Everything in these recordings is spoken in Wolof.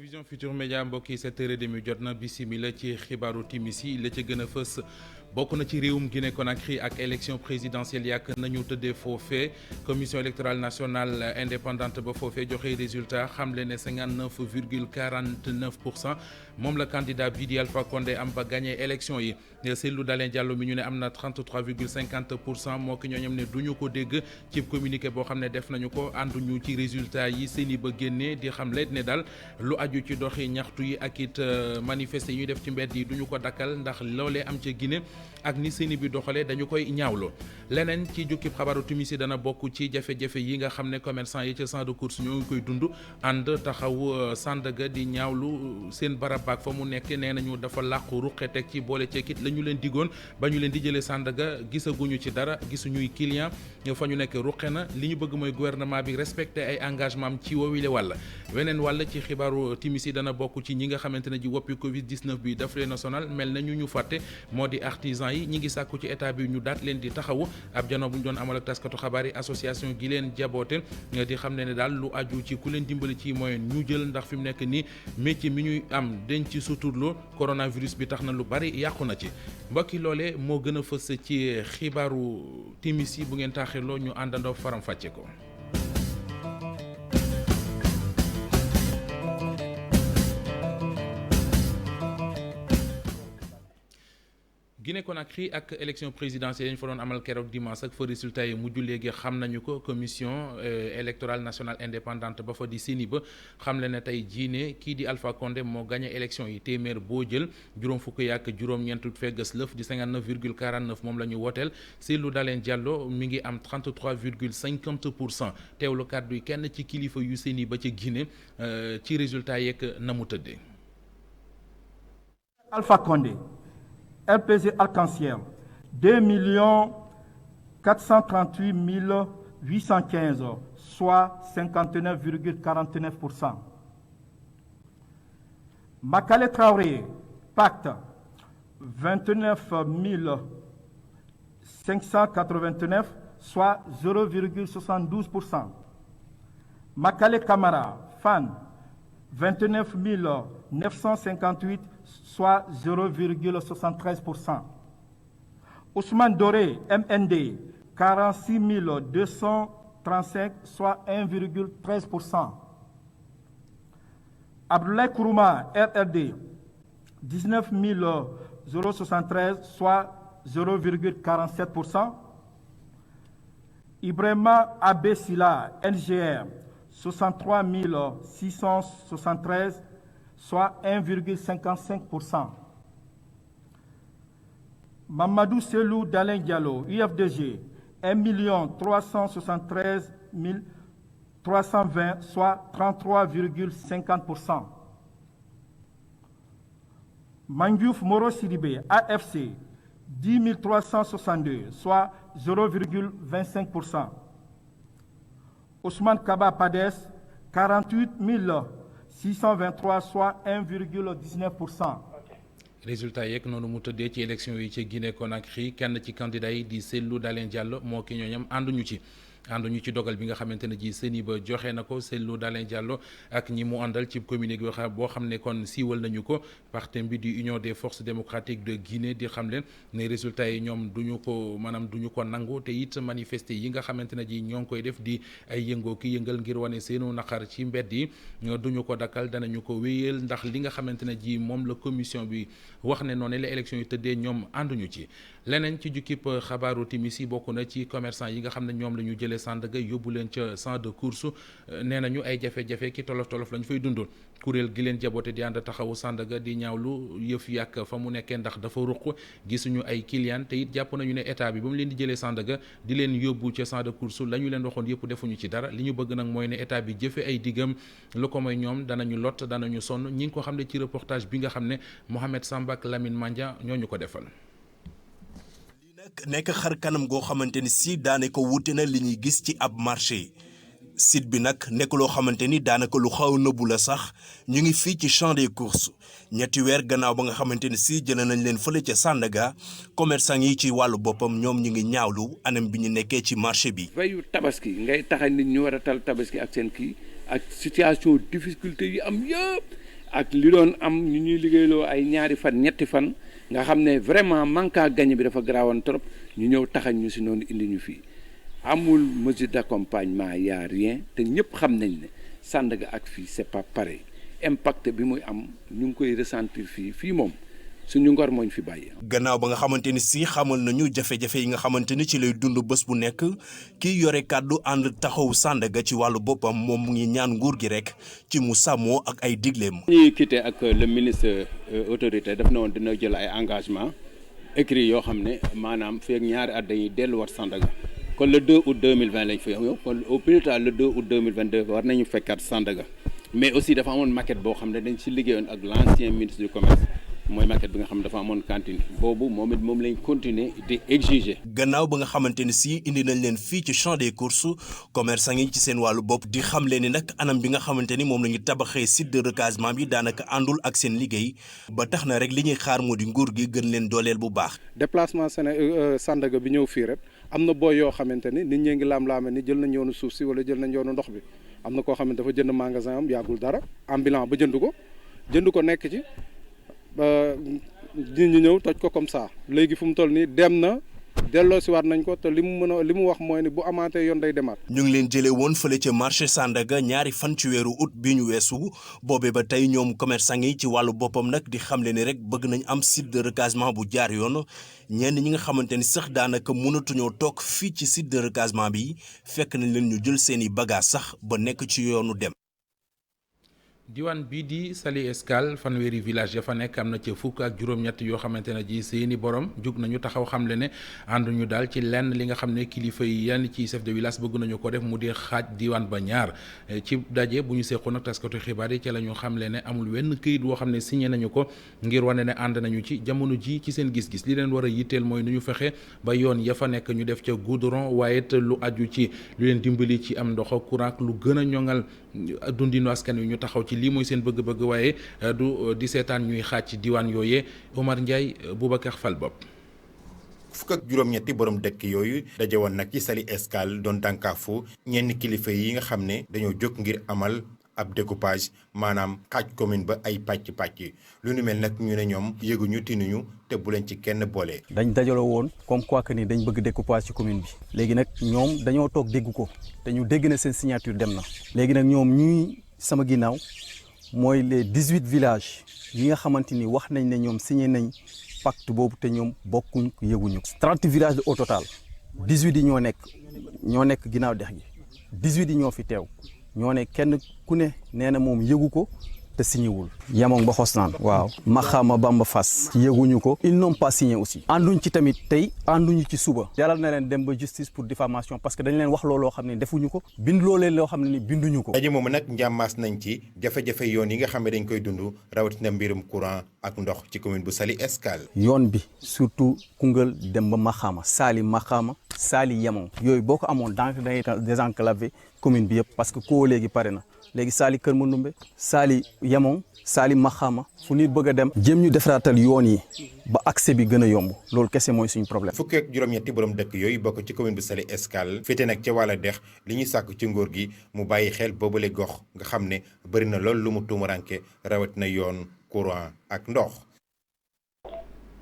télévision Futur Média mbokk yi 7h30 jot na bisimila ci xibaaru timis yi la ca gën a fës bokk na ci réewum Guinée Conakry ak élection présidentielle yàq nañu tëddee foofee commission électorale nationale indépendante ba foofee joxe résultat xamle ne 59,49% moom la candidat bii di Alpha Condé am ba gagné élection yi Cellou Dalein Diallo mi ñu ne am na 33,50% moo ki ñooñam ne duñu ko dégg ci communiqué boo xam ne def nañu ko ànduñu ci résultat yi seeni ba génnee di xamle ne daal lu aju ci doxi ñaxtu yi ak it manifester yi ñuy def ci mbedd yi duñu ko dakkal ndax loolee am ca Guinée ak ni seeni bi doxalee dañu koy ñaawlo leneen ci jukkib xabaaru timis yi dana bokk ci jafe-jafe yi nga xam ne commerçant yi ca champ de course ñoo ngi koy dund ànd taxaw Sandaga di ñaawlu seen barab baak fa mu nekk nee nañu dafa làqu ruqe teg ci boole ceekit la ñu leen digoon ba ñu leen di jëlee Sandaga gisaguñu ci dara gisuñuy client fa ñu nekk ruqe na li ñu bëgg mooy gouvernement bi respecté ay engagement am ci woowile wàll weneen wàll ci xibaaru timis yi dana bokk ci ñi nga xamante ne ji woppi Covid 19 bi daf leen national mel na ñu fàtte moo di artisan yi ñi ngi sàkku ci état bi ñu daat leen di taxawu ab janoo bu ñu doon amal ak taskatu xabaar yi association gi leen jaboote di xam ne daal lu aju ci ku leen dimbali ci moyen ñu jël ndax fi mu nekk nii métier mi ñuy am dañ ci suturloo coronavirus bi tax na lu bari yàqu na ci mbokki loole moo gën a fës ci xibaaru timis yi bu ngeen taaxirloo ñu àndandoo faram fàcce ko. Guinée Conakry ak élection présidentielle yi ñu fa doon amal keroog dimanche ak fa résultat yi mujj léegi xam nañu ko commission électorale nationale indépendante ba fa di CENI ba xam le ne tey jiine kii di Alpha Condé moo gagné élection yi téeméer boo jël juróom fukk yàq juróom-ñeent feggas lëf di 59,49 moom la ñu wooteel Cellou Dalein Diallo mi ngi am 33,50% teewlu kàddu yi kenn ci kilifa yu CENI ba ca Guinée ci résultat yeeg na mu tëddee. Alpha Condé. LPG Arc-en-Ciel 2 438 815 soit 59,49%. Makale Traoré Pacte 29 589 soit 0,72%. Makale Camara FAN 29 958 soit 0,73%. Ousmane Doré, MND, 46 235, soit 1,13%. Abdoulaye Kourouma, RRD, 19 073, soit 0,47%. Ibrahima Abessila, NGR, 63 673, soit 1,55%. Mamadou Cellou Dalein Diallo, UFDG, 1 373 320, soit 33,50%. Mandiouf Moro Sidibé, AFC, 10 362, soit 0,25%. Ousmane Kaba Pades, 48 623 soit 1,19%. résultat yeeg noonu mu tëddee ci élection yi ci Guinée Conakry kenn ci candidat yi di Cellou Dalein Diallo moo ki ñooñam ànduñu ci dogal bi nga xamante ne ji CENI ba joxe na ko Cellou Dalein Diallo ak ñi mu àndal ci communiqué boo xam ne kon siiwal nañu ko parti bi di Union des forces démocratiques de Guinée di xam leen ne résultats yi ñoom duñu ko nangu te it manifester yi nga xamante ne ji ñoo ngi koy def di ay yëngoo ki yëngal ngir wane seenu naqar ci mbedd yi duñu ko dakkal danañu ko wéyal ndax li nga xamante ne ji moom la commission bi wax ne noonu la élection yi tëddee ñoom ànduñu ci leneen ci jukkib xabaaru timis yi bokk na ci commerçant yi nga xam ne ñoom la ñu jëlee Sandaga yóbbu leen ca champ de course nee nañu ay jafe-jafe ki tolof-tolof lañ fay dundoon kuréel gi leen jaboote di ànd taxawu Sandaga di ñaawlu yëf yàq fa mu nekkee ndax dafa ruq gisuñu ay client te it jàpp nañu ne état bi ba mu leen di jëlee Sandaga di leen yóbbu ca champ de course la ñu leen waxoon yëpp defuñu ci dara li ñu bëgg nag mooy ne état bi jëfe ay diggam lu ko mooy ñoom danañu lot danañu sonn ñi ngi ko xam ne ci reportage bi nga xam ne Mohamed Samba ak Lamine Mandia ñoo ñu ko defal. nekk xar kanam goo xamante ni si daanaka wuute na li ñuy gis ci ab marché site bi nag nekk loo xamante ni daanaka lu xaw nëbbu la sax ñu ngi fii ci champ des courses ñetti weer gannaaw ba nga xamante ni si jëlee nañ leen fële ca Sandaga commerçant yi ci wàllu boppam ñoom ñu ngi ñaawlu anam bi ñu nekkee ci marché bi. veyu tabaski ngay taxañ nit ñu war a tal tabaski ak seen kii ak situation difficulté yi am yëpp ak li doon am ñu ñuy liggéeyloo ay ñaari fan ñetti fan nga xam ne vraiment manque à gagner bi dafa garaawoon trop ñu ñëw taxañ ñu si noonu indi ñu fii amul mesure d'accompagnement y a rien te ñëpp xam nañ ne Sandaga ak fii c'est pas pareil impact bi muy am ñu ngi koy ressentir fii moom suñu ngor mooñ fi bàyyi. gannaaw ba nga xamante ni si xamal nañu jafe-jafe yi nga xamante ni ci lay dund bés bu nekk kii yore kàddu ànd taxawu Sandaga ci wàllu boppam moom mu ngi ñaan nguur gi rek ci mu sàmmoo ak ay digleem. ñuy quitté ak le ministre autorité daf na woon dina jël ay engagement écrit yoo xam ne maanaam fii ak ñaari at dañuy delluwaat Sandaga kon le 2 août 2020 lañ fa yow kon au plus tard le 2 août 2022 war nañu fekkaat Sandaga mais aussi dafa amoon maquette boo xam ne dañ si liggéeyoon ak l'ancien ministre du commerce. mooy maquette bi nga xam ne dafa amoon cantine boobu moom lañ continuer di exiger. gannaaw ba nga xamante ni si indi nañ leen fii ci champ des courses commerçant yi ci seen wàllu bopp di xam leen ni nag anam bi nga xamante ni moom la ñu tabaxee site de recasement bi daanaka àndul ak seen liggéey ba tax na rek li ñuy xaar moo di nguur gi gën leen dooleel bu baax. déplacement Sandaga bi ñëw fii rek am na booy yoo xamante ni nit ñee ngi laam-laame ni jël nañ yoonu suuf si wala jël nañ yoonu ndox bi am na koo xam ne dafa jënd magasin am yàggul dara ambulant ba jënd ko nekk ci. nit ñi ñëw toj ko comme ça léegi fu mu toll nii dem na delloo si waat nañ ko te li mu wax mooy ni bu amaatee yoon day demaat. ñu ngi leen jëlee woon fële ca marché Sandaga ñaari fan ci weeru août bi ñu weesu boobee ba tey ñoom commerçant yi ci wàllu boppam nag di xamle ni rek bëgg nañ am site de recasement bu jaar yoon ñenn ñi nga xamante ni sax daanaka mënatuñoo toog fii ci site de recasement bi fekk nañ leen ñu jël seeni bagage sax ba nekk ci yoonu dem. diwaan bii di Saly Escale fanweeri village ya fa nekk am na ci fukk ak juróom-ñett yoo xamante ne ji seeni borom jug nañu taxaw xamle ne ànduñu daal ci lenn li nga xam ne kilifa yi yenn ci chef de village bëgg nañu ko def mu di xaaj diwaan ba ñaar ci daje bu ñu seqoon ak taskatu xibaar yi ci la ñu xamle ne amul wenn këyit woo xam ne signé nañu ko ngir wane ne ànd nañu ci jamono ji ci seen gis-gis li leen war a yitteel mooy nu ñu fexe ba yoon ya fa nekk ñu def ca goudron waaye it lu aju ci lu leen dimbali ci am ndox ak courant lu gën a ñoŋal dundinu askan wi ñu taxaw ci lii mooy seen bëgg-bëgg waaye du di seetaan ñuy xaaj ci diwaan yooyee Omar Ndiaye Boubacar Fall bopp fukk ak juróom-ñetti borom dëkk yooyu daje woon nag ci Saly Escale doon dànkaafu ñenn kilifa yi nga xam ne dañoo jóg ngir amal ab découpage maanaam xaaj commune ba ay pàcc-pàcc lu nu mel nag ñu ne ñoom yëguñu tinuñu te bu leen ci kenn boole. dañ dajaloo woon comme quoi que ni dañ bëgg découpage ci commune bi léegi nag ñoom dañoo toog dégg ko te ñu dégg na seen signature dem na léegi nag ñoom ñuy sama ginnaaw mooy les 18 villages yi nga xamante ni wax nañ ne ñoom signé nañ pacte boobu te ñoom bokkuñ yëguñu 30 villages de au total 18 yi ñoo nekk ginnaaw dex gi 18 yi ñoo fi teew ñoo ne kenn ku ne nee na moom yëgu ko te signé wul yamoon ba xos naan waaw Maxama Bamba Fass yëguñu ko ils n'ont pas signé aussi ànduñ ci tamit tey ànduñu ci suba jaral na leen dem ba justice pour diffamation parce que dañ leen wax looloo xam ne defuñu ko bind loolee loo xam ne ni binduñu ko. daje moom nag njàmmaas nañ ci jafe-jafe yoon yi nga xam ne dañ koy dund rawatina mbirum courant ak ndox ci commune bu Saly Escale. yoon bi surtout Koungheul dem ba Maxama Saly Yamon yooyu boo ko amoon daanaka da ngay désenclaver commune bi yëpp parce que koo léegi pare na léegi Saly Kër Mandoumbe Saly Yamon Saly Maxama fu nit bëgg a dem jéem ñu defaraatal yoon yi ba accès bi gën a yomb loolu kese mooy suñu problème. fukki ak juróom-ñetti borom dëkk yooyu bokk ci commune bu Saly Escale féete nag ca wàlla dex li ñuy sàkk ci nguur gi mu bàyyi xel boobule gox nga xam ne bëri na lool lu mu tuumuranke rawatina yoon courant ak ndox.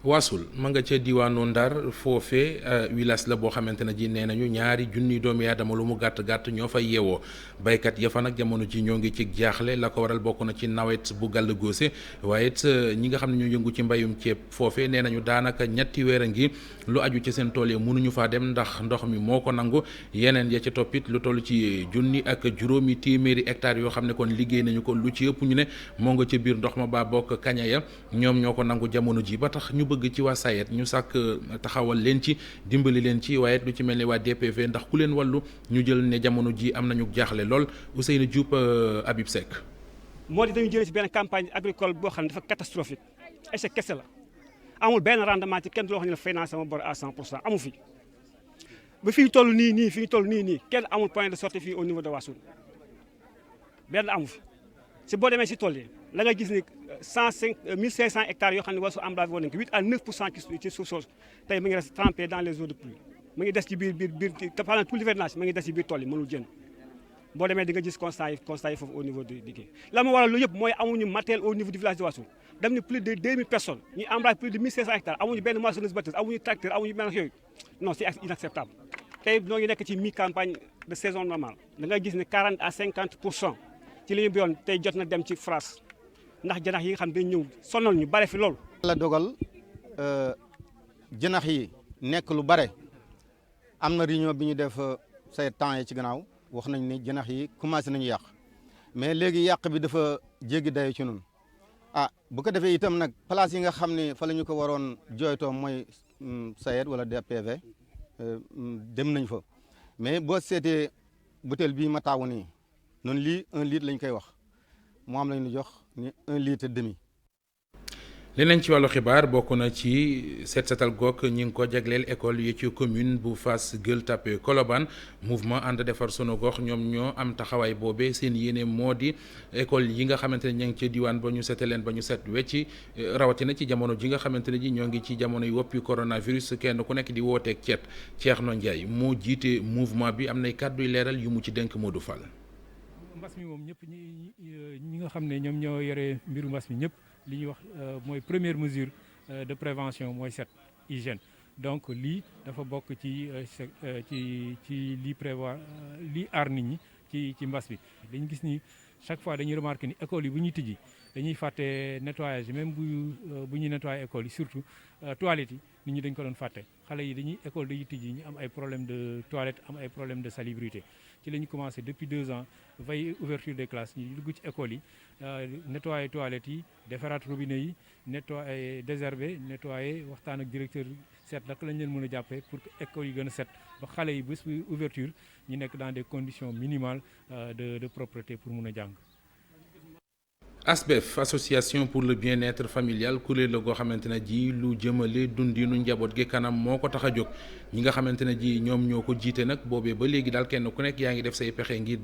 waasul ma nga ca diwaanu Ndar foofee village la boo xamante ne ji nee nañu ñaari junni doomi aadama lu mu gàtt-gàtt ñoo fay yeewoo baykat ya fa nag jamono ji ñoo ngi ci jaaxle la ko waral bokk na ci nawet bu gàll góose waaye it ñi nga xam ne ñoo yëngu ci mbayum ceeb foofee nee nañu daanaka ñetti weer a ngi lu aju ci seen tool yi mënuñu faa dem ndax ndox mi moo ko nangu yeneen ya ca toppit lu toll ci junni ak juróomi téeméeri hectares yoo xam ne kon liggéey nañu ko lu ci ëpp ñu ne moo nga ca biir ndox ma baa bokk kaña ya ñoom ñoo ko nangu jamono ji ba tax ñu bëgg ci waa SAED ñu sàkk taxawal leen ci dimbali leen ci waaye lu ci mel ni waa DPV ndax ku leen wàllu ñu jël ne jamono ji am nañu jaaxle lool Ousseynou Diop Habib Seck. moo di dañu jëlee ci benn campagne agricole boo xam ne dafa catastrophique échec kese la amul benn rendement ci kenn du loo xam ne la financé sama bor à 100% amu fi ba fii toll nii kenn amul point de sortie fii au niveau de Wassoul benn amu fi si boo demee si tool yi la nga gis ni 1500 hectares yoo xam ne Wassoul emblavé woon nañ ko 8 à 9% ci suuf soosu tey mu ngi des trempé dans les eaux de pluie mu ngi des ci biir te pendant tout l'hivernage mu ngi des ci biir tool yi mënul jënd boo demee di nga gis constat yi foofu au niveau du kii la ma waral lu yëpp mooy amuñu matériel au niveau du village de Wassoul dem ni plus de 2000 personnes ñu embrasé plus de 1500 hectares amuñu benn moissonneuse batteuse amuñu tracteur amuñu benn yooyu non c'est inacceptable tey ñoo ngi nekk ci mi-campagne de saison normale da ngay gis ne 40 à 50% ci li ñu biyoon tey jot na dem ci France ndax janax yi nga xam dañ ñëw sonal ñu bare fi loolu. la dogal janax yi nekk lu bare am na réunion bi ñu def say temps yi ci gannaaw wax nañ ni janax yi commencé nañu yàq mais léegi yàq bi dafa jéggi dayo ci ñun bu ko defee itam nag place yi nga xam ne fa la ñu ko waroon jooytoo mooy SAED wala DPV dem nañ fa mais boo seetee butéel bii ma taawu nii noonu lii 1 litre lañ koy wax moom lañ ñu jox ni 1 litre et demi. leneen ci wàllu xibaar bokk na ci set setal goog ñi ngi ko jagleel école yi ci commune bu Fass Gueule Tapée Colobane mouvement ànd defar sunu gox ñoom ñoo am taxawaay boobee seen yéene moo di école yi nga xamante ne ña ngi ca diwaan ba ñu sete leen ba ñu set wecci rawatina ci jamono ji nga xamante ne ji ñoo ngi ci jamono yu woppi coronavirus kenn ku nekk di wooteeg ceet Cheikhno Ndiaye moo jiite mouvement bi am nay kàdduy leeral yu mu ci dénk Modou Fall. mbas mi moom ñëpp ñi nga xam ne ñoom ñoo yore mbiru mbas mi ñëpp li ñuy wax mooy première mesure de prévention mooy set hygiène donc lii dafa bokk ci lii prévoir lii aar nit ñi ci mbas bi dañu gis ni chaque fois dañuy remarquer ni école yi bu ñuy tijji dañuy fàtte nettoyage même bu ñuy nettoyer école yi surtout toilettes yi nit ñi dañ ko doon fàtte xale yi dañuy école dañuy tijji ñu am ay problème de toilette am ay problème de salubrité ci la ñu commencé depuis 2 ans veille ouverture des classes ñu dugg ci école yi nettoyer toilettes yi defaraat robinet yi nettoyer désherber nettoyer waxtaan ak directeur seet naka lañ leen mën a jàppee pour que école yi gën a set ba xale yi bés bu ouverture ñu nekk dans des conditions minimales de propreté pour mun a jàng. ASBEF association pour le bien-être familial kuréel la goo xamante ne ji lu jëmale dundinu njaboot gi kanam moo ko tax a jóg ñi nga xamante ne ji ñoom ñoo ko jiite nag boobee ba léegi daal kenn ku nekk yaa ngi def say pexe ngir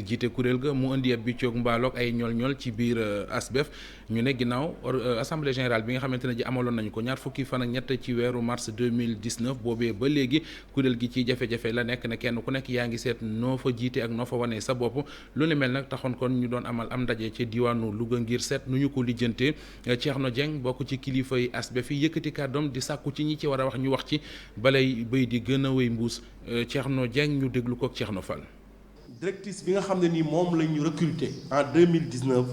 jiite kuréel ga mu indi ab biccoog mbaaloog ay ñool-ñool ci biir ASBEF ñu ne ginnaaw assemblée générale bi nga xamante ne ji amaloon nañu ko ñaar fukki fan ak ñett ci weeru mars 2019 boobee ba léegi kuréel gi ci jafe-jafe la nekk ne kenn ku nekk yaa ngi seet noo fa jiite ak noo fa wanee sa bopp lu ne mel nag taxoon kon ñu doon amal am ndaje ci diwaanu Louga ngir seet nu ñu ko lijjantee Cheikhno Dieng bokk ci kilifa yi ASBEF yi yëkkati kàddoom di sàkku ci ñi ci war a wax ñu wax ci balay bay di gën a wéy mbuus Cheikhno Dieng ñu déglu ko ak Cheikhno Fall. directrice bi nga xam ne nii moom la ñu recruter en 2019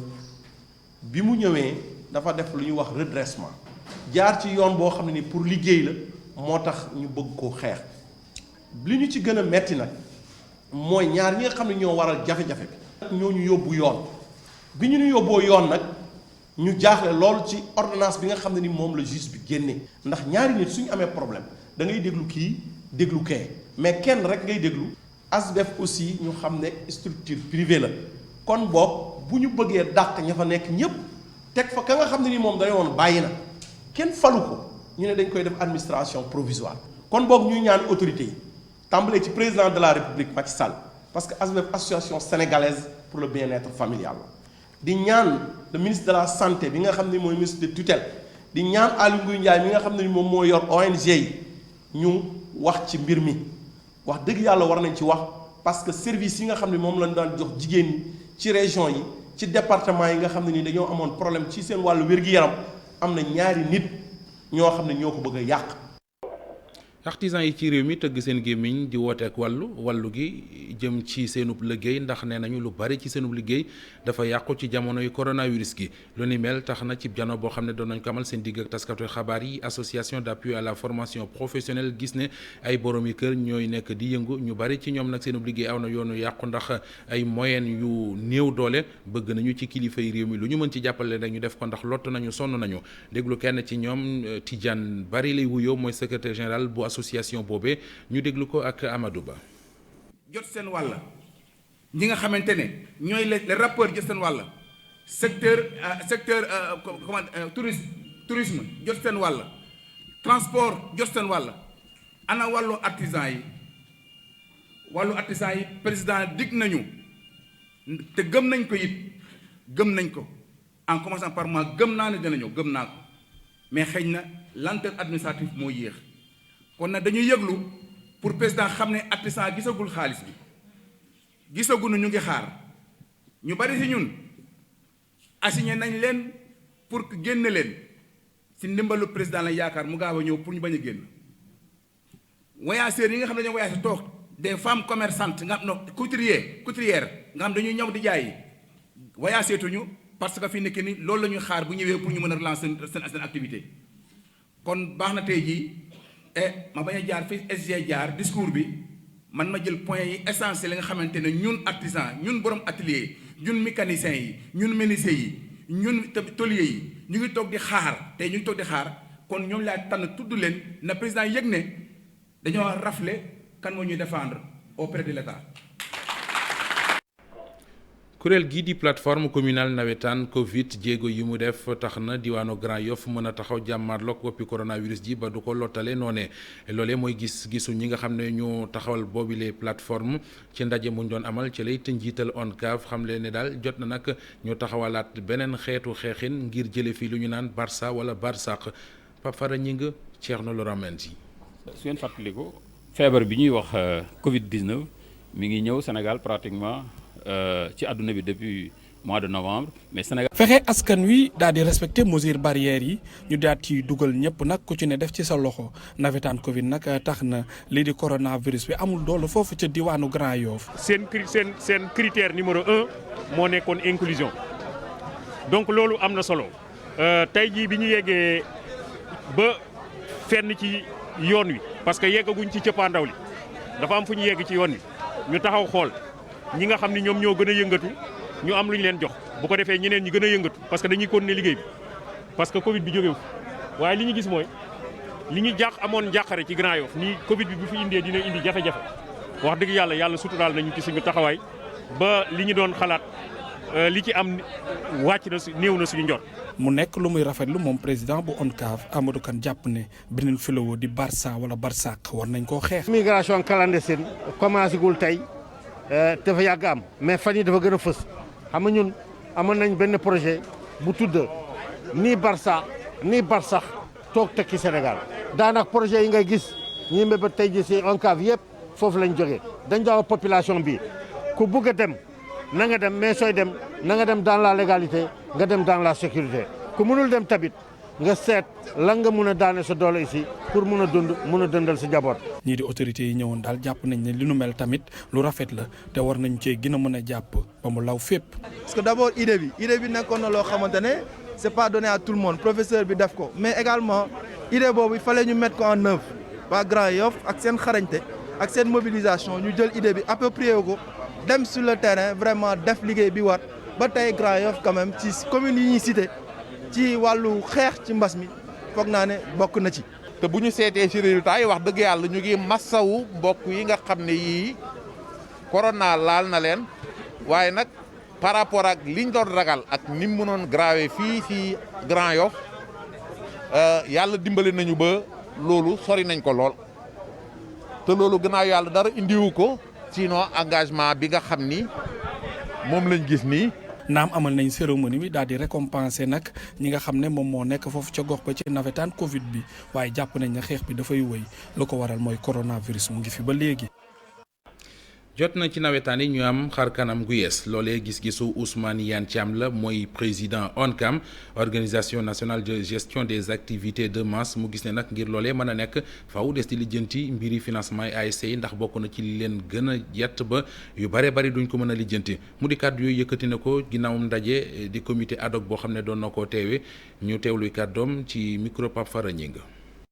bi mu ñëwee dafa def lu ñuy wax redressement jaar ci yoon boo xam ne ni pour liggéey la moo tax ñu bëgg koo xeex li ñu ci gën a metti nag mooy ñaar ñi nga xam ne ñoo waral jafe-jafe bi. ñoo ñu yóbbu yoon bi ñu yóbboo yoon nag ñu jaaxle lool ci ordonnance bi nga xam ne ni moom la juge bi génnee ndax ñaari nit suñu amee problème da ngay déglu kii déglu kee mais kenn rek ngay déglu. ASBEF aussi ñu xam ne structure privée la kon boog bu ñu bëggee dàq ña fa nekk ñëpp teg fa ka nga xam ne ni moom dañu woon bàyyi na kenn falu ko ñu ne dañ koy def administration provisoire kon boog ñuy ñaan autorité yi tàmbalee ci président de la république Macky Sall parce que ASBEF association sénégalaise pour le bien-être familial di ñaan le ministre de la santé bi nga xam ne mooy ministre de tutelle di ñaan Aly Ngouille Ndiaye mi nga xam ne ni moom moo yor ONG yi ñu wax ci mbir mi wax dëgg yàlla war nañ ci wax parce que service yi nga xam ne moom lañ daan jox jigéen ñi ci région yi ci département yi nga xam ne ni dañoo amoon problème ci seen wàllu wér-gi-yaram am na ñaari nit ñoo xam ne ñoo ko bëgg a yàq. artisan yi ci réew mi tëgg seen gémmiñ di woote ak wàllu gi jëm ci seenub liggéey ndax nee nañu lu bari ci seenub liggéey dafa yàqu ci jamonoy coronavirus gi lu ni mel tax na ci jano boo xam ne doon nañ ko amal seen digg ak taskatu xabaar yi association d'appui à la formation professionnelle gis ne ay boroomi kër ñooy nekk di yëngu ñu bari ci ñoom nag seenub liggéey aw na yoonu yàqu ndax ay moyens yu néew doole bëgg nañu ci kilifa yi réew mi lu ñu mën ci jàppale rek ñu def ko ndax lott nañu sonn nañu déglu kenn ci ñoom Tidiane Bari lay wuyoo mooy secrétaire général bu association boobee ñu déglu ko ak Amadou Ba. jot seen wàll ñi nga xamante ne ñooy les rappeurs jot seen wàll secteur tourisme jot seen wàll transport jot seen wàll ana wàllu artisan yi président dig nañu te gëm nañ ko it gëm nañ ko en commençant par moi gëm naa ne dina ñëw gëm naa ko mais xëy na lenteur administrative moo yéex. kon nag dañuy yëglu pour président xam ne artisan gisagul xaalis bi gisaguñu ñu ngi xaar ñu bari ci ñun assigné nañ leen pour que génn leen ci ndimbalu président la yaakaar mu gaaw a ñëw pour ñu bañ a génn voyageurs yi nga xam ne dañoo voyagé toog des femmes commerçantes nga xam ne couturière nga xam dañuy ñëw di jaay voyagé tuñu parce que fi nekk ni loolu la ñuy xaar bu ñëwee pour ñu mën a relancer seen activité kon baax na tey jii ma bañ a jaar fi SG jaar discours bi man ma jël point yi essentiel yi nga xamante ne ñun artisan ñun borom atelier ñun mécaniciens yi ñun menuisiers yi ñun tôliers yi ñu ngi toog di xaar tey ñu ngi toog di xaar kon ñoom laa tànn tudd leen na président yëg ne dañoo rafle kan moo ñuy défendre auprès de l'État. kuréel gii di plateforme communale nawetaan Covid jéego yi mu def tax na diwaanu Grand Yoff mën a taxaw jàmmarloog woppi coronavirus ji ba du ko lottale noonee loolee mooy gis-gisu ñi nga xam ne ñu taxawal boobile plateforme ci ndaje mu ñu doon amal ci lay njiital ONCAV xam leen ne daal jot na nag ñu taxawalaat beneen xeetu xeexin ngir jële fii lu ñu naan Barça wala Barsaq Pape Fara Ñing Thierno Laurent Mendy. su ngeen fàttaliku feebar bi ñuy wax Covid 19 mi ngi ñëw Sénégal pratiquement. ci àdduna bi depuis mois de novembre mais Sénégal. fexe askan wi daal di respecté mesures barrières yi ñu daal ci dugal ñëpp nag ku ci ne def ci sa loxo nawetaan Covid nag tax na lii di coronavirus bi amul doole foofu ca diwaanu Grand Yoff. seen critère numéro 1 moo nekkoon inclusion donc loolu am na solo tey jii bi ñu yeggee ba fenn ci yoon wi parce que yeggaguñ ci cëppaandaw li dafa am fu ñu yegg ci yoon wi ñu taxaw xool. ñi nga xam ni ñoom ñoo gën a yëngatu ñu am lu ñu leen jox bu ko defee ñeneen ñi gën a yëngatu parce que dañuy continuer liggéey bi parce que Covid bi jógewu waaye li ñu gis mooy li ñu amoon njàqare ci Grand Yoff nii Covid bi bu fi indee dina indi jafe-jafe wax dëgg yàlla suturaal nañu ci suñu taxawaay ba li ñu doon xalaat li ci am wàcc na néew na suñu njort. mu nekk lu muy rafetlu moom président bu ONCAV Amadou Kane jàpp ne beneen fléau di Barça wala Barsaq war nañ koo xeex. immigration clandestine commencé gul tey. dafa yàgg am mais fan yi dafa gën a fës xam nga ñun amoon nañ benn projet bu tudd nii Barça nii Barsax toog tekki Sénégal daanaka projet yi ngay gis ñi mbébét tey ji si ONCAV yëpp foofu lañ jógee dañ daaw population bi ku bugg a dem na nga dem mais sooy dem na nga dem dans la légalité nga dem dans la sécurité ku mënul dem tamit nga seet lan nga mun a daane sa doole ici pour mun a dundal sa jaboot. ñii di autorités yi ñëwoon daal jàpp nañ ne li nu mel tamit lu rafet la te war nañ cee gën a mën a jàpp ba mu law fépp. parce que d'abord idée bi nekkoon na loo xamante ne c'est pas donné à tout le monde professeur bi def ko mais également idée boobu il fallait ñu mettre ko en œuvre waa Grand Yoff ak seen xarañte ak seen mobilisation ñu jël idée bi approprié ko dem sur le terrain vraiment def liggéey bi war ba tey Grand Yoff quand même ci communes yi ñuy cité. ci wàllu xeex ci mbas mi foog naa ne bokk na ci. te bu ñu seetee ci résultat yi wax dëgg yàlla ñu ngi massawu mbokk yi nga xam ne yii corona laal na leen waaye nag par rapport ak liñ doon ragal ak ni mu mënoon grave fii ci Grand Yoff yàlla dimbali nañu ba loolu sori nañ ko lool te loolu gannaaw yàlla dara indiwu ko sinon engagement bi nga xam ni moom lañ gis nii. naam amal nañ cérémonie bi daal di récompenser nag ñi nga xam ne moom moo nekk foofu ca gox ba ci nawetaan Covid bi waaye jàpp nañ ne xeex bi dafay wëy lu ko waral mooy coronavirus mu ngi fi ba léegi. jot na ci nawetaan yi ñu am xar kanam gu yees loolee gis-gisu Ousmane Iyane Thiam la mooy président ONCAM organisation nationale de gestion des activités de masse mu gis ne nag ngir loolee mën a nekk faaw des di lijjanti mbiri financement yi ASC yi ndax bokk na ci li leen gën a yett ba yu bare bari duñ ko mën a lijjanti mu di kàddu yooyu yëkkati na ko ginnaawum ndaje di comité ad hoc boo xam ne doon na koo teewe ñu teewluy kàddoom ci micro Pape Fara Ñing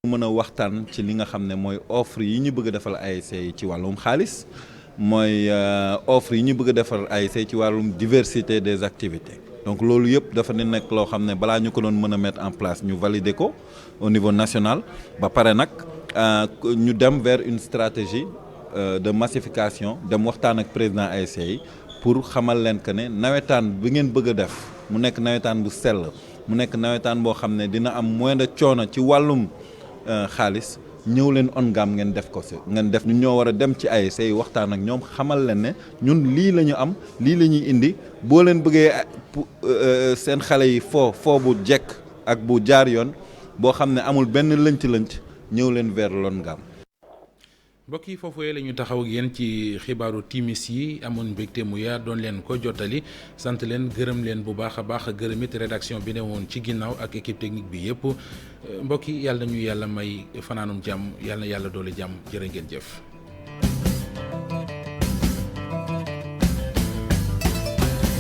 mën a waxtaan ci li nga xam ne mooy offre yi ñu bëgg a defal ASC yi ci wàllum xaalis mooy offre yi ñu bëgg a defar ASC ci wàllum diversité des activités donc loolu yëpp dafa ne nekk loo xam ne balaa ñu ko doon mën a mettre en place ñu valider ko au niveau national ba pare nag ñu dem vers une stratégie de massification dem waxtaan ak président ASC yi pour xamal leen que ne nawetaan bi ngeen bëgg a def mu nekk nawetaan bu sell mu nekk nawetaan boo xam ne dina am moins de coono ci wàllum xaalis ñëw leen ONCAM ngeen def ko si ngeen def ñu ñoo war a dem ci ASC yi waxtaan ak ñoom xamal leen ne ñun lii la ñu am lii la ñuy indi boo leen bëggee seen xale yi foo bu jekk ak bu jaar yoon boo xam ne amul benn lënc-lënc ñëw leen vers l'ONCAM. mbokk yi foofu la ñu taxaw ak yéen ci xibaaru timis yi amoon mbégte mu yaa doon leen ko jottali sant leen gërëm leen bu baax a baax gërëm it rédaction bi ne woon ci ginnaaw ak équipe technique bi yëpp mbokk yi yàlla ñu yàlla may fanaanum jàmm yàlla na yàlla doole jàmm jërë ngeen jëf.